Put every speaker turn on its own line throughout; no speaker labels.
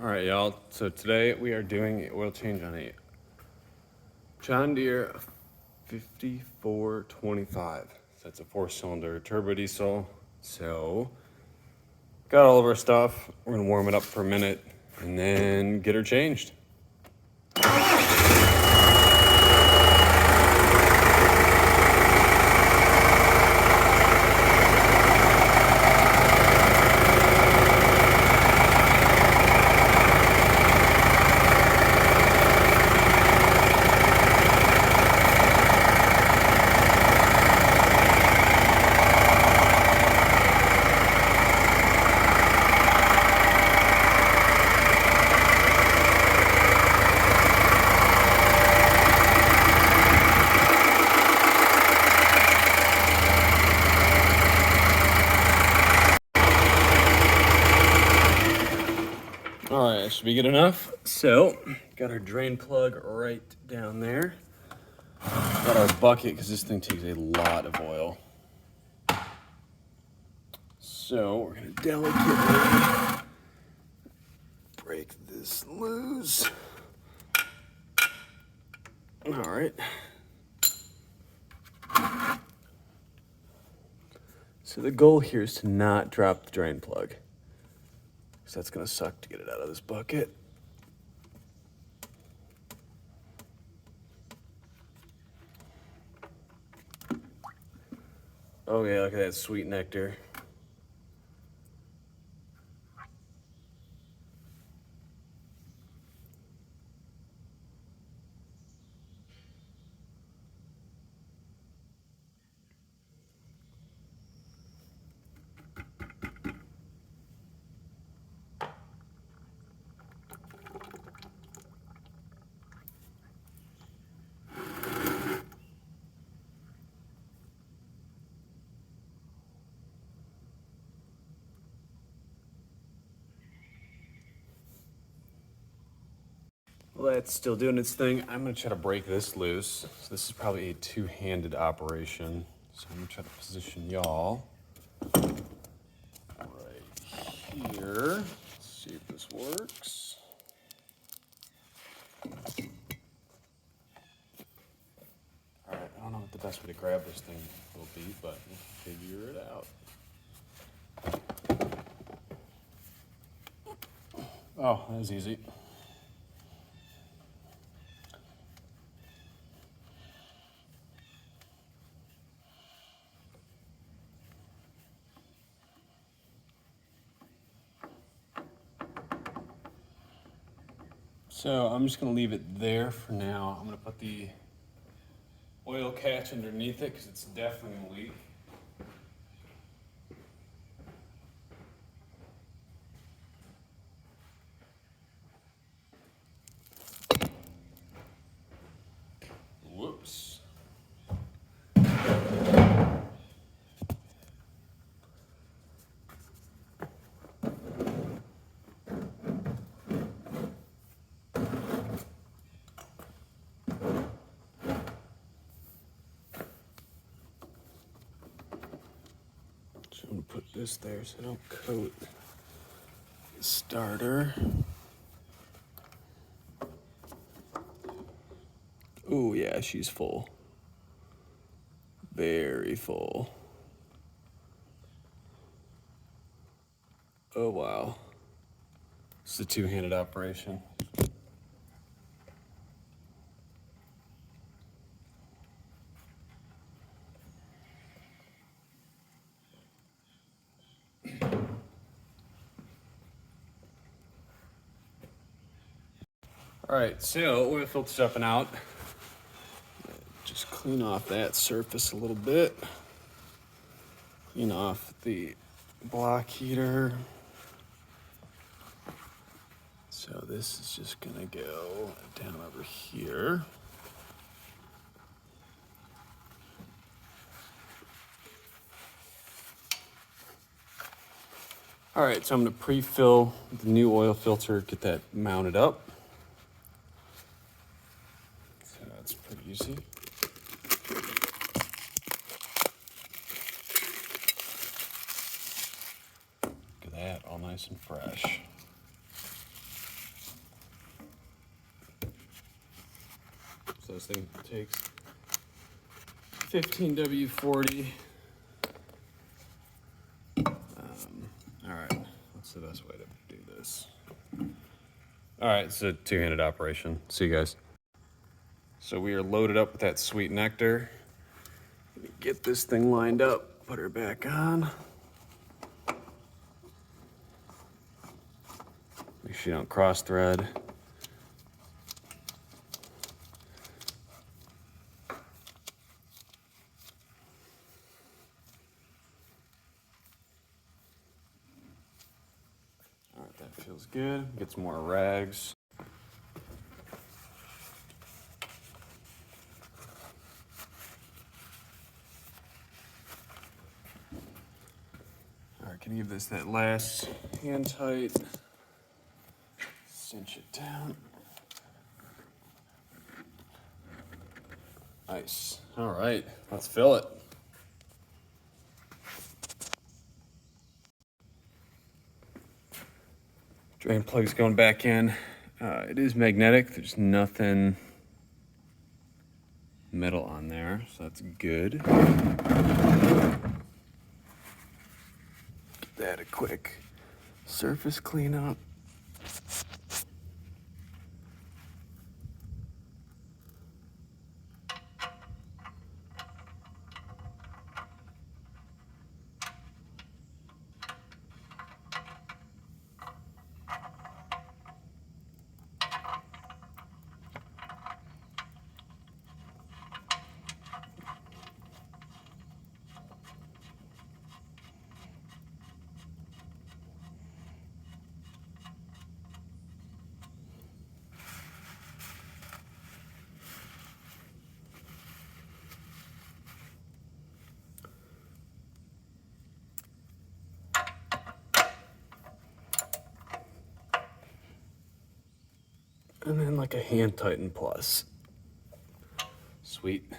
All right, y'all. So today we are doing an oil change on a John Deere 5425. So that's a 4-cylinder turbo diesel. So got all of our stuff. We're gonna warm it up for a minute and then get her changed. All right, that should be good enough. So, got our drain plug right down there. Got our bucket, because this thing takes a lot of oil. So, we're gonna delicately break this loose. All right. So the goal here is to not drop the drain plug, because that's gonna suck to get it out of this bucket. Oh yeah, look at that sweet nectar. Well, that's still doing its thing. I'm gonna try to break this loose. So this is probably a two-handed operation. So I'm gonna try to position y'all right here. Let's see if this works. All right, I don't know what the best way to grab this thing will be, but we'll figure it out. Oh, that was easy. So I'm just gonna leave it there for now. I'm gonna put the oil catch underneath it because it's definitely gonna leak. Whoops. So I'm gonna put this there so I don't coat the starter. Oh yeah, she's full. Very full. Oh wow. It's a two-handed operation. All right, so oil filter's up and out. Just clean off that surface a little bit. Clean off the block heater. So this is just gonna go down over here. All right, so I'm gonna pre-fill the new oil filter, get that mounted up. So that's pretty easy. Look at that, all nice and fresh. So this thing takes 15 W40. All right, what's the best way to do this? All right, it's a two-handed operation. See you guys. So we are loaded up with that sweet nectar. Let me get this thing lined up, put her back on. Make sure you don't cross thread. All right, that feels good. Get some more rags. All right, can you give this that last hand tight? Cinch it down. Nice. All right, let's fill it. Drain plug's going back in. It is magnetic. There's nothing metal on there, so that's good. Give that a quick surface cleanup. And then like a hand tighten plus. Sweet.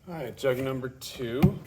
All right, jug number 2.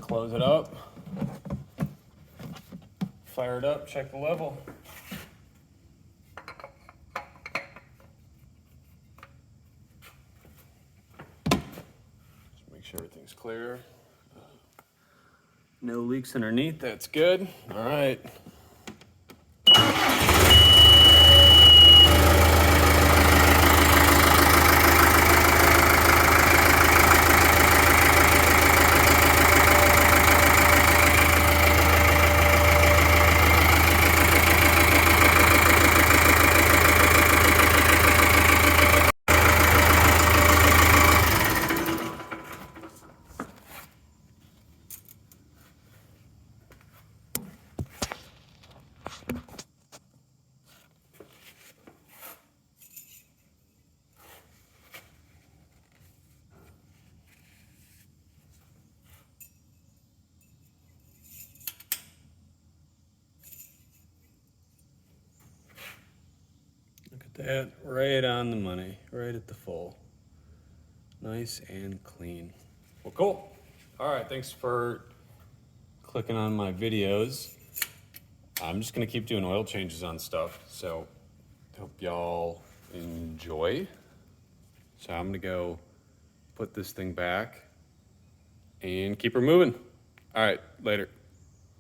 close it up, fire it up, check the level. Just make sure everything's clear. No leaks underneath, that's good. All right. Look at that, right on the money, right at the full. Nice and clean. Well, cool. All right, thanks for clicking on my videos. I'm just gonna keep doing oil changes on stuff, so hope y'all enjoy. So I'm gonna go put this thing back and keep her moving. All right, later.